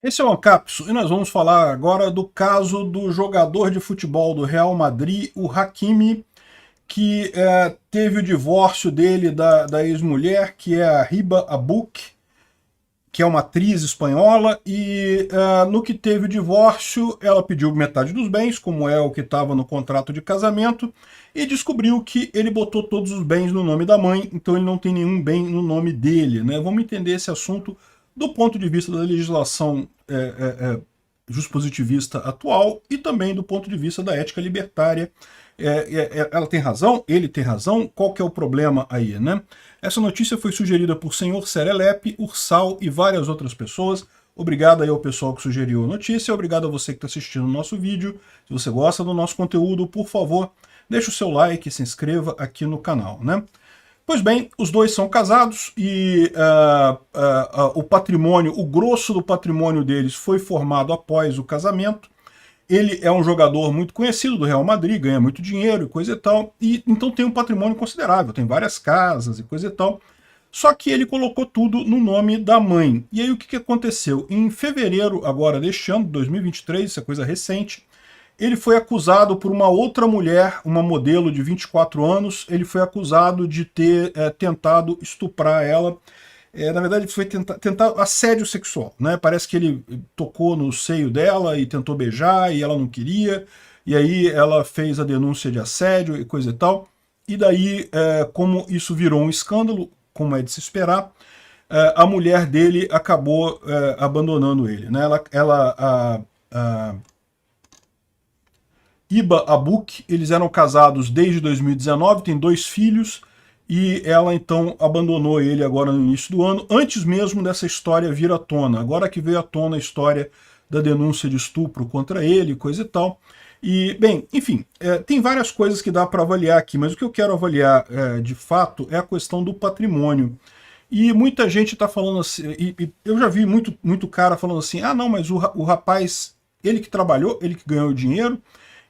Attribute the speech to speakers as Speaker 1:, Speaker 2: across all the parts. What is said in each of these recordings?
Speaker 1: Esse é o Ancapsu e nós vamos falar agora do caso do jogador de futebol do Real Madrid, o Hakimi, que teve o divórcio dele da ex-mulher, que é a Hiba Abuc, que é uma atriz espanhola, e no que teve o divórcio, ela pediu metade dos bens, como é o que estava no contrato de casamento, e descobriu que ele botou todos os bens no nome da mãe, então ele não tem nenhum bem no nome dele, né? Vamos entender esse assunto do ponto de vista da legislação juspositivista atual e também do ponto de vista da ética libertária. Ela tem razão? Ele tem razão? Qual que é o problema aí, né? Essa notícia foi sugerida por Senhor Serelepe, Ursal e várias outras pessoas. Obrigado aí ao pessoal que sugeriu a notícia, obrigado a você que está assistindo o nosso vídeo. Se você gosta do nosso conteúdo, por favor, deixe o seu like e se inscreva aqui no canal, né? Pois bem, os dois são casados e o patrimônio, o grosso do patrimônio deles foi formado após o casamento. Ele é um jogador muito conhecido do Real Madrid, ganha muito dinheiro e coisa e tal, e então tem um patrimônio considerável, tem várias casas e coisa e tal. Só que ele colocou tudo no nome da mãe. E aí o que aconteceu? Em fevereiro agora deste ano, 2023, isso é coisa recente, ele foi acusado por uma outra mulher, uma modelo de 24 anos, ele foi acusado de ter tentado estuprar ela. Na verdade, foi tentar assédio sexual, né? Parece que ele tocou no seio dela e tentou beijar e ela não queria, e aí ela fez a denúncia de assédio e coisa e tal. E daí, como isso virou um escândalo, como é de se esperar, a mulher dele acabou abandonando ele, né? A Iba Abuc, eles eram casados desde 2019, tem 2 filhos, e ela então abandonou ele agora no início do ano, antes mesmo dessa história vir à tona. Agora que veio à tona a história da denúncia de estupro contra ele, coisa e tal. E, bem, enfim, tem várias coisas que dá para avaliar aqui, mas o que eu quero avaliar de fato é a questão do patrimônio. E muita gente está falando assim, e eu já vi muito cara falando assim, ah não, mas o rapaz, ele que trabalhou, ele que ganhou o dinheiro,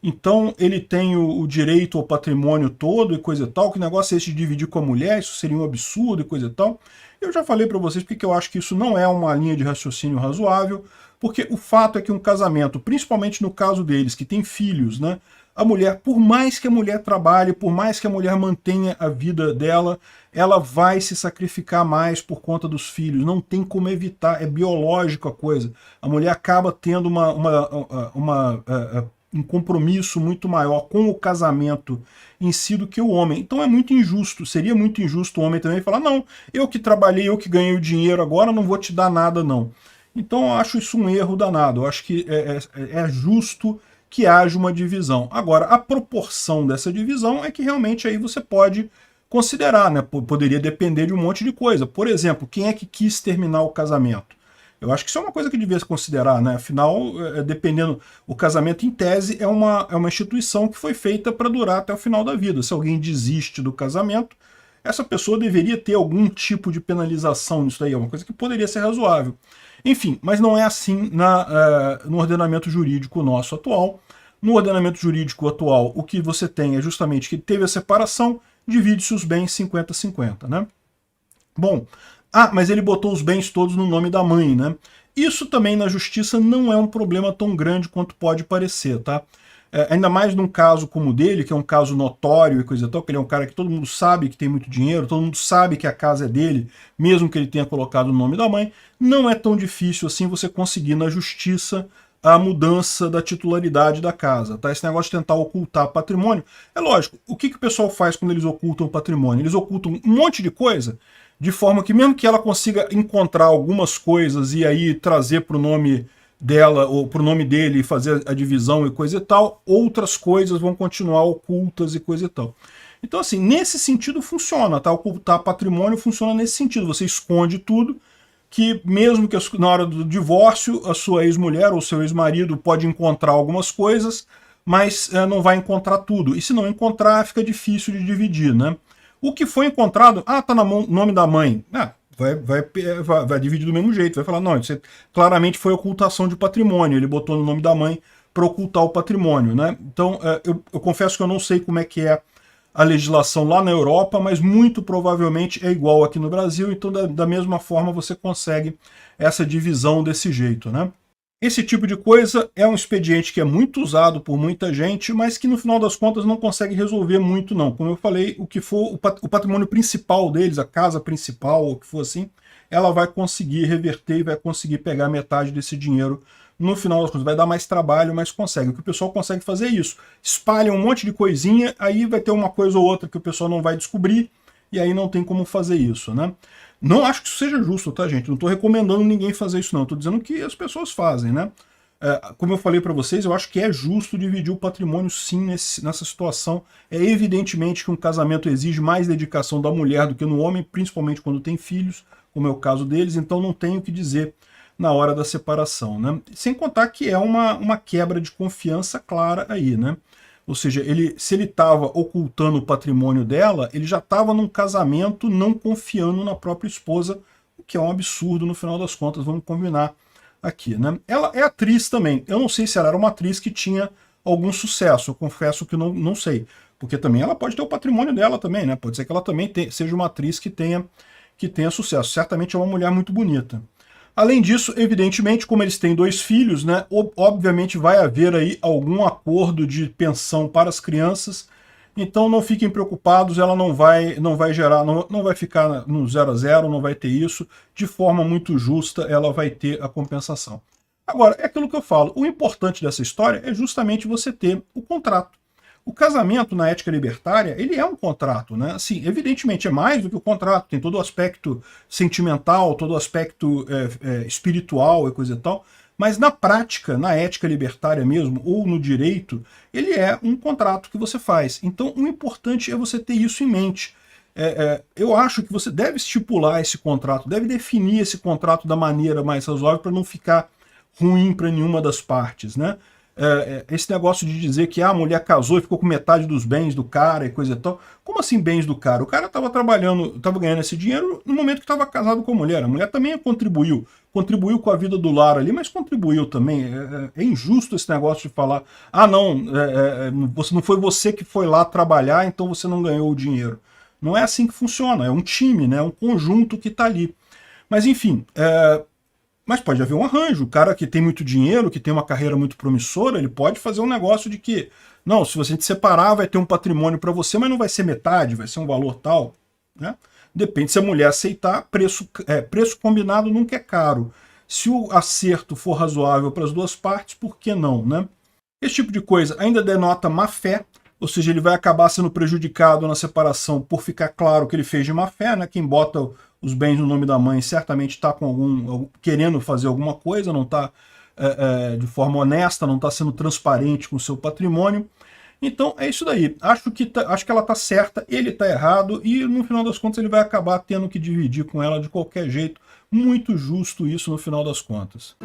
Speaker 1: então ele tem o direito ao patrimônio todo e coisa e tal, que negócio é esse de dividir com a mulher, isso seria um absurdo e coisa e tal. Eu já falei para vocês porque eu acho que isso não é uma linha de raciocínio razoável, porque o fato é que um casamento, principalmente no caso deles, que tem filhos, né, a mulher, por mais que a mulher trabalhe, por mais que a mulher mantenha a vida dela, ela vai se sacrificar mais por conta dos filhos, não tem como evitar, é biológico a coisa. A mulher acaba tendo um compromisso muito maior com o casamento em si do que o homem. Então é muito injusto, seria muito injusto o homem também falar, não, eu que trabalhei, eu que ganhei o dinheiro agora, não vou te dar nada não. Então eu acho isso um erro danado, eu acho que é justo que haja uma divisão. Agora, a proporção dessa divisão é que realmente aí você pode considerar, né? Poderia depender de um monte de coisa. Por exemplo, quem é que quis terminar o casamento? Eu acho que isso é uma coisa que devia se considerar, né? Afinal, dependendo, o casamento em tese é uma instituição que foi feita para durar até o final da vida. Se alguém desiste do casamento, essa pessoa deveria ter algum tipo de penalização nisso daí, é uma coisa que poderia ser razoável. Enfim, mas não é assim no ordenamento jurídico nosso atual. No ordenamento jurídico atual, o que você tem é justamente que teve a separação, divide-se os bens 50-50, né? Bom, mas ele botou os bens todos no nome da mãe, né? Isso também na justiça não é um problema tão grande quanto pode parecer, tá? Ainda mais num caso como o dele, que é um caso notório e coisa e tal, que ele é um cara que todo mundo sabe que tem muito dinheiro, todo mundo sabe que a casa é dele, mesmo que ele tenha colocado o nome da mãe, não é tão difícil assim você conseguir na justiça a mudança da titularidade da casa, tá? Esse negócio de tentar ocultar patrimônio, é lógico, o que o pessoal faz quando eles ocultam patrimônio? Eles ocultam um monte de coisa, de forma que mesmo que ela consiga encontrar algumas coisas e aí trazer para o nome dela ou para o nome dele e fazer a divisão e coisa e tal, outras coisas vão continuar ocultas e coisa e tal. Então assim, nesse sentido funciona, tá? Ocultar patrimônio funciona nesse sentido, você esconde tudo, que mesmo que na hora do divórcio a sua ex-mulher ou seu ex-marido pode encontrar algumas coisas, mas não vai encontrar tudo. E se não encontrar, fica difícil de dividir, né? O que foi encontrado, tá no nome da mãe. Vai dividir do mesmo jeito, vai falar, não, isso claramente foi ocultação de patrimônio, ele botou no nome da mãe para ocultar o patrimônio, né? Então, eu confesso que eu não sei como é que é a legislação lá na Europa, mas muito provavelmente é igual aqui no Brasil, então da mesma forma você consegue essa divisão desse jeito, né? Esse tipo de coisa é um expediente que é muito usado por muita gente, mas que no final das contas não consegue resolver muito não. Como eu falei, o que for o patrimônio principal deles, a casa principal, ou o que for assim, ela vai conseguir reverter e vai conseguir pegar metade desse dinheiro no final das contas. Vai dar mais trabalho, mas consegue. O que o pessoal consegue fazer é isso. Espalha um monte de coisinha, aí vai ter uma coisa ou outra que o pessoal não vai descobrir, e aí não tem como fazer isso, né? Não acho que isso seja justo, tá, gente? Não estou recomendando ninguém fazer isso, não. Estou dizendo que as pessoas fazem, né? Como eu falei para vocês, eu acho que é justo dividir o patrimônio, sim, nessa situação. É evidentemente que um casamento exige mais dedicação da mulher do que no homem, principalmente quando tem filhos, como é o caso deles, então não tenho o que dizer na hora da separação, né? Sem contar que é uma quebra de confiança clara aí, né? Ou seja, se ele estava ocultando o patrimônio dela, ele já estava num casamento não confiando na própria esposa, o que é um absurdo no final das contas, vamos combinar aqui, né? Ela é atriz também. Eu não sei se ela era uma atriz que tinha algum sucesso, eu confesso que não sei. Porque também ela pode ter o patrimônio dela também, né? Pode ser que ela também seja uma atriz que tenha sucesso. Certamente é uma mulher muito bonita. Além disso, evidentemente, como eles têm 2 filhos, né, obviamente vai haver aí algum acordo de pensão para as crianças, então não fiquem preocupados, ela não vai gerar, não vai ficar no 0 a 0, não vai ter isso, de forma muito justa ela vai ter a compensação. Agora, é aquilo que eu falo, o importante dessa história é justamente você ter o contrato. O casamento na ética libertária, ele é um contrato, né? Assim, evidentemente é mais do que o contrato, tem todo o aspecto sentimental, todo o aspecto espiritual e coisa e tal, mas na prática, na ética libertária mesmo, ou no direito, ele é um contrato que você faz. Então o importante é você ter isso em mente. Eu acho que você deve estipular esse contrato, deve definir esse contrato da maneira mais razoável para não ficar ruim para nenhuma das partes, né? Esse negócio de dizer que a mulher casou e ficou com metade dos bens do cara e coisa e tal. Como assim bens do cara? O cara estava trabalhando, estava ganhando esse dinheiro no momento que estava casado com a mulher também contribuiu com a vida do lar ali, mas contribuiu também. É injusto esse negócio de falar, não foi você que foi lá trabalhar, então você não ganhou o dinheiro. Não é assim que funciona, é um time, né? É um conjunto que está ali. Mas enfim, mas pode haver um arranjo. O cara que tem muito dinheiro, que tem uma carreira muito promissora, ele pode fazer um negócio de que, não, se você te separar, vai ter um patrimônio para você, mas não vai ser metade, vai ser um valor tal, né? Depende, se a mulher aceitar, preço combinado nunca é caro. Se o acerto for razoável para as duas partes, por que não, né? Esse tipo de coisa ainda denota má fé, ou seja, ele vai acabar sendo prejudicado na separação por ficar claro que ele fez de má fé, né? Quem bota os bens no nome da mãe certamente está querendo fazer alguma coisa, não está de forma honesta, não está sendo transparente com o seu patrimônio. Então é isso daí. Acho que ela está certa, ele está errado, e no final das contas ele vai acabar tendo que dividir com ela de qualquer jeito. Muito justo isso no final das contas.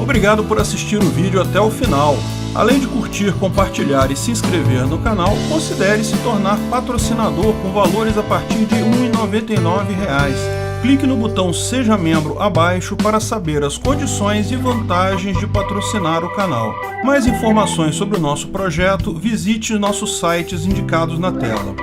Speaker 1: Obrigado por assistir o vídeo até o final. Além de curtir, compartilhar e se inscrever no canal, considere se tornar patrocinador com valores a partir de R$ 1,99. Clique no botão Seja Membro abaixo para saber as condições e vantagens de patrocinar o canal. Mais informações sobre o nosso projeto, visite nossos sites indicados na tela.